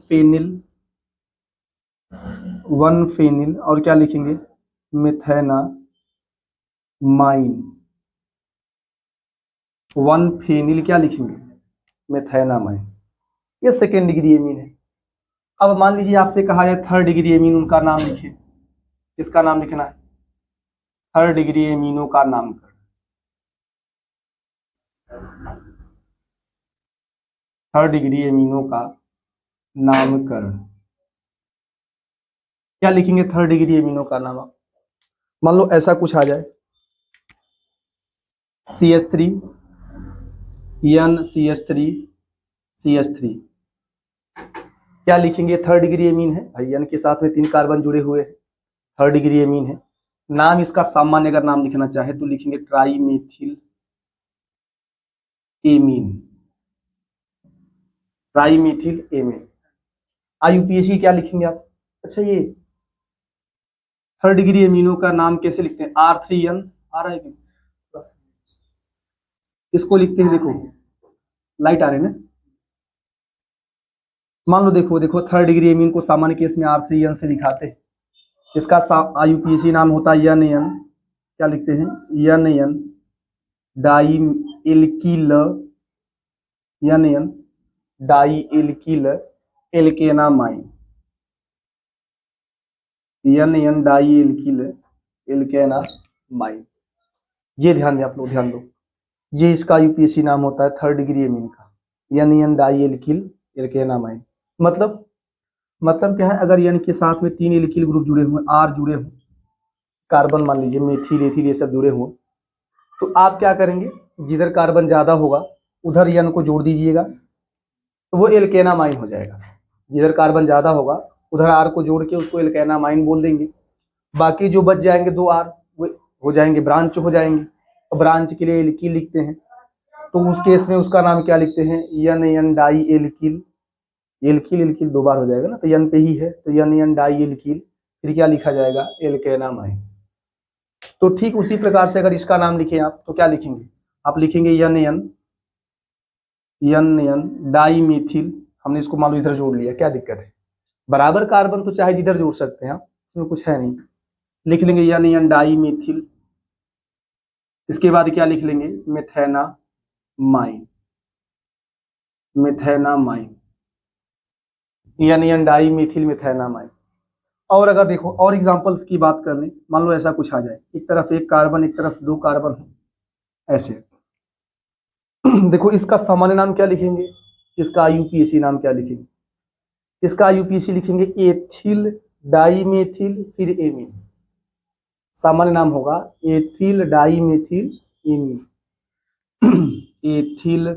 फेनिल और क्या लिखेंगे, मेथेनामाइन। वन फेनिल क्या लिखेंगे, मेथेनामाइन। ये सेकेंड डिग्री एमीन है। अब मान लीजिए आपसे कहा जाए थर्ड डिग्री एमीन, उनका नाम लिखिए, किसका नाम लिखना है, थर्ड डिग्री एमीनों का नामकरण। थर्ड डिग्री एमीनों का नामकरण क्या लिखेंगे, थर्ड डिग्री एमीनों का नाम। मान लो ऐसा कुछ आ जाए, CH3 NCH3 CH3, क्या लिखेंगे, थर्ड डिग्री एमीन है भाई, N के साथ में 3 कार्बन जुड़े हुए हैं, थर्ड डिग्री एमीन है। नाम इसका सामान्य अगर नाम लिखना चाहे तो लिखेंगे ट्राईमेथिल एमीन, ट्राईमेथिल एमीन। IUPAC क्या लिखेंगे आप, अच्छा ये थर्ड डिग्री एमीनों का नाम कैसे लिखते हैं, R3N आ रहा है क्या? इसको लिखते हैं, देखो लाइट आ रही है ना, मान लो देखो देखो थर्ड डिग्री एमीन को सामान्य केस में R3N से दिखाते हैं। इसका IUPAC नाम होता है NN, क्या लिखते हैं, NN di alkyl, NN di alkyl alkanamine, NN di alkyl alkanamine. ये ध्यान दें आप लोग, ध्यान दो, ये इसका IUPAC नाम होता है थर्ड डिग्री एमीन का, NN डाई एल्किल एल्केनामाइन। मतलब क्या है, अगर N के साथ में 3 एल्किल ग्रुप जुड़े हुए, R जुड़े हों, कार्बन मान लीजिए मेथिल एथिल ये सब जुड़े हुए, तो आप क्या करेंगे, जिधर कार्बन ज्यादा होगा उधर N को जोड़ दीजिएगा, तो वो एल्केनामाइन हो जाएगा। जिधर कार्बन ज्यादा होगा उधर R को जोड़ के उसको एल्केनामाइन बोल देंगे। बाकी जो बच जाएंगे 2 R वो हो जाएंगे ब्रांच हो जाएंगे। और ब्रांच के लिए एल्किल लिखते हैं, तो उस केस में उसका नाम क्या लिखते हैं, NN di alkyl, alkyl alkyl 2 बार हो जाएगा ना, तो N पे ही है, तो NN डाई एल्किल, फिर क्या लिखा जाएगा, एल्केनामाइन। तो ठीक उसी प्रकार से अगर इसका नाम लिखें आप तो क्या लिखेंगे, आप लिखेंगे NN डाई मिथिल। हमने इसको मान लो इधर जोड़ लिया, क्या दिक्कत है, बराबर कार्बन तो चाहे जिधर जोड़ सकते हैं आप, इसमें कुछ है नहीं, लिख लेंगे NN डाई मिथिल। इसके बाद क्या लिख लेंगे, मेथेनामाइन, मेथेनामाइन। यन डाई मिथिल मिथेनामाइन। और अगर देखो और एग्जांपल्स की बात करने, मान लो ऐसा कुछ आ जाए, एक तरफ एक कार्बन एक तरफ दो कार्बन हो, ऐसे देखो इसका सामान्य नाम क्या लिखेंगे, इसका आईयूपीएसी नाम क्या लिखेंगे, इसका आईयूपीएसी लिखेंगे एथिल डाईमेथिल फिर एमीन। सामान्य नाम होगा ethyl dimethyl amine. Ethyl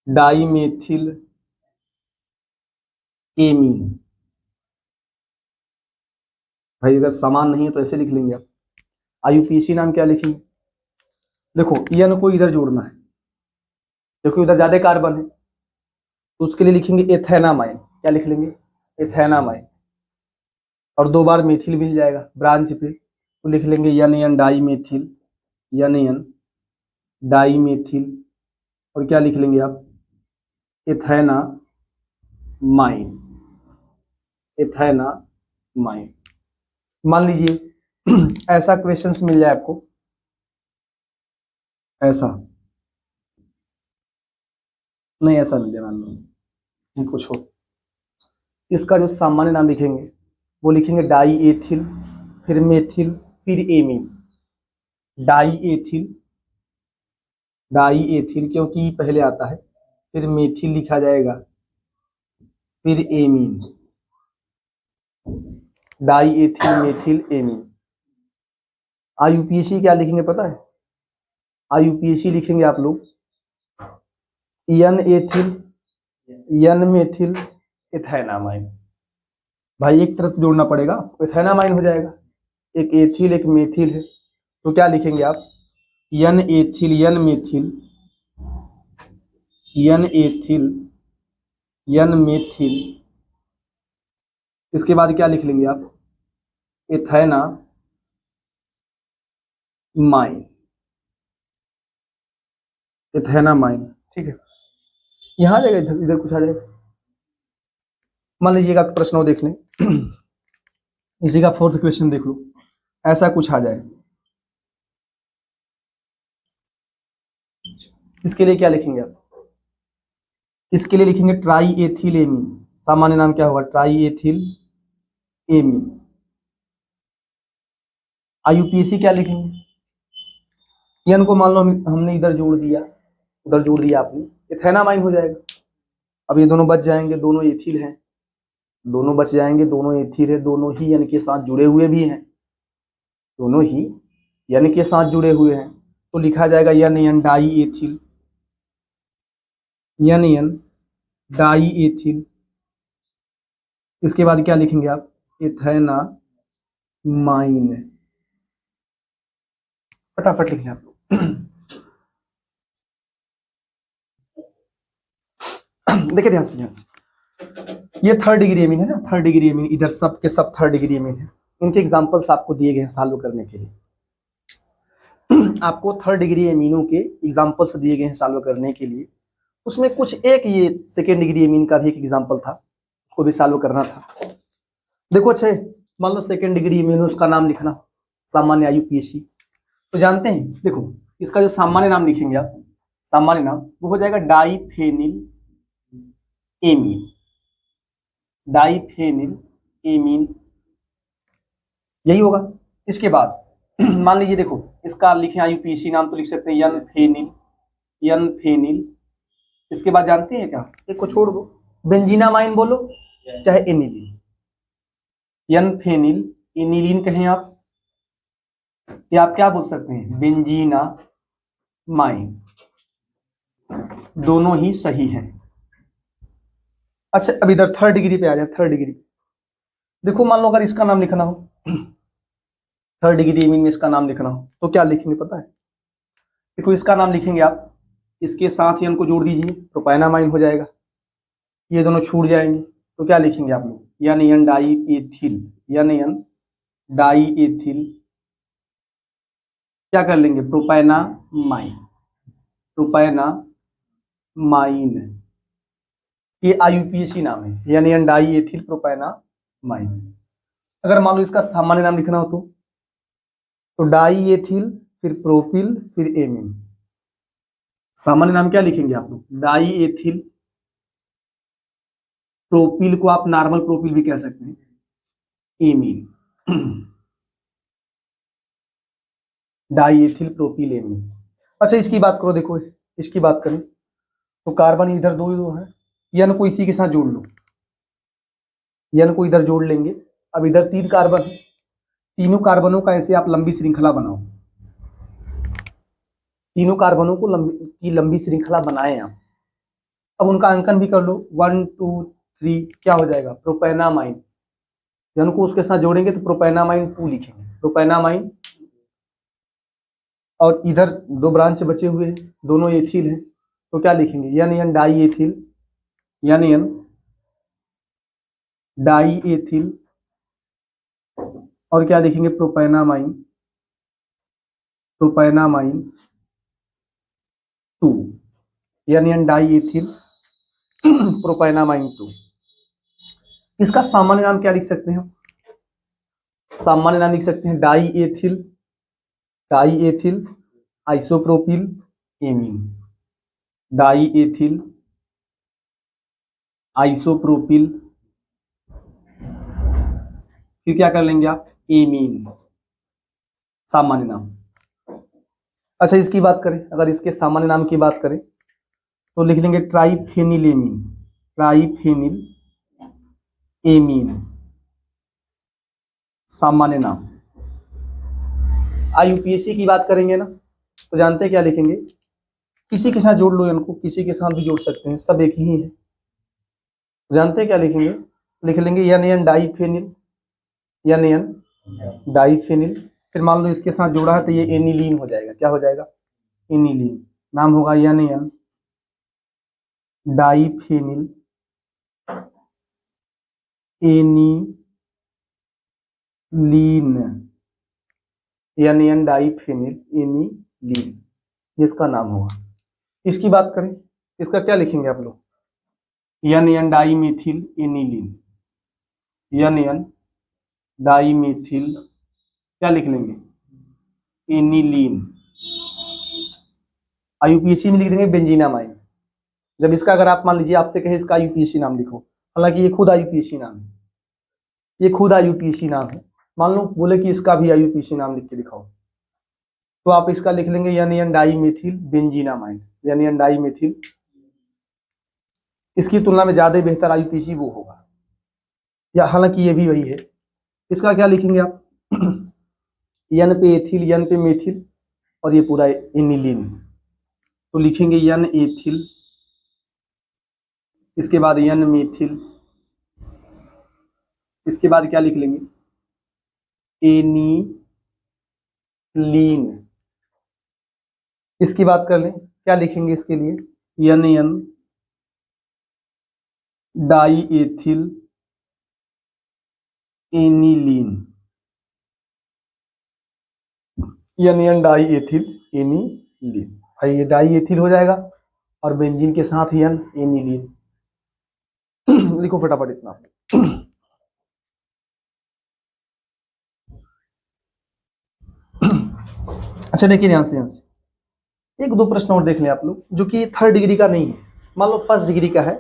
dimethyl amine. भाई अगर समान नहीं है तो ऐसे लिख लेंगे आप। आईयूपीएसी नाम क्या लिखेंगे, देखो एन को इधर जोड़ना है, देखो इधर ज्यादा कार्बन है तो उसके लिए लिखेंगे एथेनामाइन। क्या लिख लेंगे, एथेनामाइन। और दो बार मेथिल मिल जाएगा ब्रांच पे तो लिख लेंगे N di methyl, N di methyl. और क्या लिख लेंगे आप, एथेनामाइन, एथेनामाइन। मान लीजिए ऐसा क्वेश्चंस मिल जाए आपको, ऐसा नहीं, ऐसा मिल जाए मान लो कुछ हो, इसका जो सामान्य नाम लिखेंगे वो लिखेंगे डाई एथिल फिर मेथिल फिर amine. Die ethyl, die ethyl क्योंकि पहले आता है, फिर मेथिल लिखा जाएगा, फिर amine. Die ethyl methyl amine. IUPAC क्या लिखेंगे पता है, आईयूपीएसी लिखेंगे आप लोग एन एथिल एन मेथिल एथेनामाइन। भाई एक तरफ जोड़ना पड़ेगा, एथेनामाइन हो जाएगा, एक एथिल एक मेथिल है तो क्या लिखेंगे आप, N ethyl N methyl, N ethyl N methyl. इसके बाद क्या लिख लेंगे आप, एथेनामाइन। एथेनामाइन, ठीक है। यहाँ आ जाएगा, इधर इधर कुछ आ जाएगा। मान लीजिएगा प्रश्न हो देखने इसी का फोर्थ क्वेश्चन देख लो, ऐसा कुछ आ जाए, इसके लिए क्या लिखेंगे आप, इसके लिए लिखेंगे ट्राई एथिल एमीन। सामान्य नाम क्या होगा, ट्राई एथिल एमीन। आईयूपीएसी क्या लिखेंगे, एन को मान लो हमने इधर जोड़ दिया, उधर जोड़ दिया आपने, एथेनामाइन हो जाएगा। अब ये दोनों बच जाएंगे, दोनों एथिल हैं, दोनों बच जाएंगे, दोनों एथिल है, दोनों ही एन के साथ जुड़े हुए भी हैं, दोनों ही एन के साथ जुड़े हुए हैं तो लिखा जाएगा N di ethyl, N di ethyl. इसके बाद क्या लिखेंगे आप, एथेनामाइन। फटाफट लिख लें आप लोग। देखिए ध्यान से, ध्यान से, ये थर्ड डिग्री एमीन है ना, थर्ड डिग्री एमीन, इधर सब के सब थर्ड डिग्री एमीन है। इनके एग्जांपल्स आपको दिए गए हैं सॉल्व करने के लिए। आपको थर्ड डिग्री एमीनों के एग्जांपल्स दिए गए हैं सॉल्व करने के लिए। उसमें कुछ एक ये सेकेंड डिग्री एमीन का भी एक एग्जांपल था, उसको भी सॉल्व करना था। देखो अच्छे, मान लो सेकेंड डिग्री एमीन, उसका नाम लिखना सामान्य आईयूपीएसी। तो जानते हैं, देखो इसका जो सामान्य नाम लिखेंगे आप, सामान्य नाम वो हो जाएगा डाईफेनिल एमीन, डाईफेनिल एमीन, यही होगा। इसके बाद मान लीजिए देखो इसका लिखें आईयूपीएसी नाम तो लिख सकते हैं एन फेनिल, एन फेनिल। इसके बाद जानते हैं क्या, एक को छोड़ दो, बेंजीनामाइन बोलो चाहे एनिलीन, एन फेनिल एनिलीन कहें आप, या आप क्या बोल सकते हैं बेंजीनामाइन, दोनों ही सही हैं। अच्छा अब इधर थर्ड डिग्री पे आ जाए, थर्ड डिग्री देखो, मान लो अगर इसका नाम लिखना हो, थर्ड डिग्री एमीन में इसका नाम लिखना हो तो क्या लिखेंगे पता है, देखो इसका नाम लिखेंगे आप, इसके साथ एन को जोड़ दीजिए, प्रोपाइनामाइन हो जाएगा, ये दोनों छूट जाएंगे तो क्या लिखेंगे आप लोग, N di ethyl, N di ethyl, क्या कर लेंगे प्रोपाइनामाइन, प्रोपाइनामाइन। ये आईयूपीएसी नाम है, एन डाई एथिल प्रोपाइनामाइन। अगर मान लो इसका सामान्य नाम लिखना हो तो डाई एथिल फिर प्रोपिल फिर एमीन। सामान्य नाम क्या लिखेंगे आप लोग, डाई एथिल प्रोपिल को आप नॉर्मल प्रोपिल भी कह सकते हैं, एमीन, डाईएथिल प्रोपिल एमीन। अच्छा इसकी बात करो, देखो इसकी बात करें तो कार्बन इधर दो है, एन को इसी के साथ जोड़ लो, एन को इधर जोड़ लेंगे। अब इधर 3 कार्बन है, तीनों कार्बनों का ऐसे आप लंबी श्रृंखला बनाओ, तीनों कार्बनों को लंबी श्रृंखला बनाए आप। अब उनका अंकन भी कर लो, 1 2 3 क्या हो जाएगा, प्रोपेनामाइन। एन को उसके साथ जोड़ेंगे तो प्रोपेनामाइन 2 लिखेंगे, प्रोपेनामाइन। और इधर 2 ब्रांच बचे हुए हैं, दोनों एथिल हैं, तो क्या लिखेंगे, N N di ethyl, N N di ethyl, और क्या लिखेंगे, propanamine, propanamine 2, N N di ethyl propanamine 2। इसका सामान्य नाम क्या लिख सकते हैं, सामान्य नाम लिख सकते हैं die ethyl, die ethyl isopropyl amine, die ethyl isopropyl, फिर क्या कर लेंगे आप, एमीन, सामान्य नाम। अच्छा इसकी बात करें, अगर इसके सामान्य नाम की बात करें तो लिख लेंगे ट्राइफेनिल एमीन, ट्राइफेनिल एमीन, सामान्य नाम। आईयूपीएसी की बात करेंगे ना तो जानते हैं क्या लिखेंगे, किसी के साथ जोड़ लो इनको, किसी के साथ भी जोड़ सकते हैं, सब एक ही है। जानते हैं क्या लिखेंगे, लिख लेंगे N N diphenyl, N N diphenyl, फिर मान लो इसके साथ जोड़ा है तो ये एनिलीन हो जाएगा, क्या हो जाएगा, एनिलीन, नाम होगा N N diphenyl aniline, N N diphenyl aniline, ये इसका नाम होगा। इसकी बात करें इसका क्या लिखेंगे आप लोग, N N dimethyl aniline, N N dimethyl क्या लिख लेंगे, एनिलीन। आईयूपीएसी में लिख देंगे बेंजीनामाइन। जब इसका अगर आप मान लीजिए आपसे कहे इसका आईयूपीएसी नाम लिखो, हालांकि ये खुद आईयूपीएसी नाम है, ये खुद आईयूपीएसी नाम है, मान लो बोले कि इसका भी आईयूपीएसी नाम लिख के दिखाओ, तो आप इसका लिख लेंगे N N dimethyl benzenamine, N N dimethyl. इसकी तुलना में ज्यादा बेहतर आईयूपीएसी वो होगा, या हालांकि ये भी वही है। इसका क्या लिखेंगे आप, एन पे एथिल, एन पे मेथिल, और ये पूरा एनिलीन, तो लिखेंगे एन एथिल, इसके बाद एन मेथिल, इसके बाद क्या लिख लेंगे, एनिलीन। इसकी बात कर लें, क्या लिखेंगे इसके लिए, N N di ethyl aniline, N N di ethyl aniline. भाई ये डाई एथिल हो जाएगा और बेंजीन के साथ एन एनिलीन। लिखो फटाफट इतना। अच्छा देखिए ध्यान से, एक दो प्रश्न और देख लें आप लोग, जो कि 3rd डिग्री का नहीं है, मान लो 1st डिग्री का है,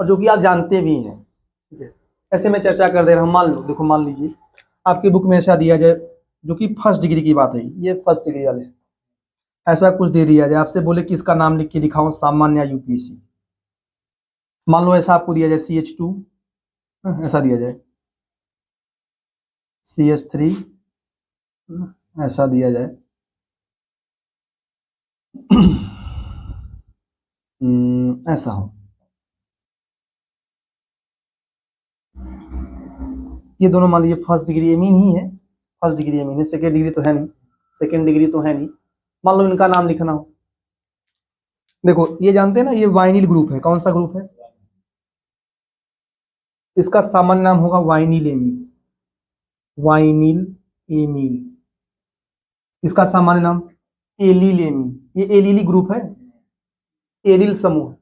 और जो कि आप जानते भी हैं, ठीक है, ऐसे में चर्चा कर दे रहा हूं। मान लो, देखो मान लीजिए आपकी बुक में ऐसा दिया जाए, जो कि 1st डिग्री की बात है, ये 1st डिग्री वाले, ऐसा कुछ दे दिया जाए, आपसे बोले कि इसका नाम लिख के दिखाओ सामान्य यूपीएसी। मान लो ऐसा आपको दिया जाए CH2, ऐसा दिया जाए CH3, ऐसा दिया जाए ऐसा हो, ये दोनों मान लीजिए 1st डिग्री एमीन ही है, 1st डिग्री एमीन है, 2nd डिग्री तो है नहीं, 2nd डिग्री तो है नहीं। मान लो इनका नाम लिखना हो, देखो ये जानते हैं ना, ये वाइनिल ग्रुप है, कौन सा ग्रुप है, इसका सामान्य नाम होगा वाइनिल एमीन, वाइनिल एमीन। इसका सामान्य नाम एलिल एमीन, ये एलिली ग्रुप है, एलिल समूह,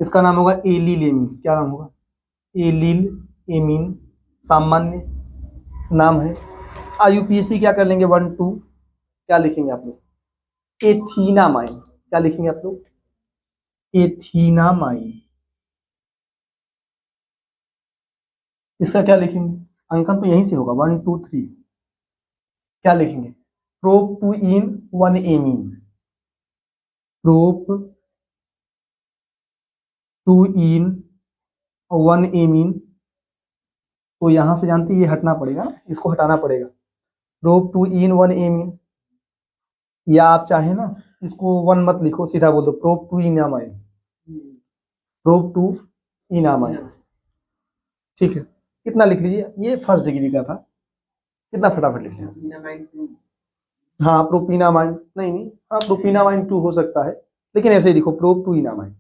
इसका नाम होगा एलिल एमीन। क्या नाम होगा, एलिल एमीन, सामान्य नाम है। आईयूपीएसी क्या कर लेंगे, 1 2, क्या लिखेंगे आप लोग, एथीनामाइन, क्या लिखेंगे आप लोग, एथीनामाइन, इसका क्या लिखेंगे? अंकन तो यहीं से होगा 1 2 3। क्या लिखेंगे? Prop two en 1 amine, prop two en 1 amine. तो यहां से जानते हैं ये हटना पड़ेगा, इसको हटाना पड़ेगा। प्रोप टू इन 1 एमीन, या आप चाहे ना इसको 1 मत लिखो, सीधा बोल दो प्रोप टू इनामाइन, प्रोप टू इनामाइन। ठीक है, कितना लिख लीजिए, ये फर्स्ट डिग्री का था, कितना फटाफट लिख लिया। हाँ प्रोपिनामाइन, नहीं हाँ प्रोपिनामाइन 2 हो सकता है, लेकिन ऐसे ही लिखो प्रोप टू इनामाइन।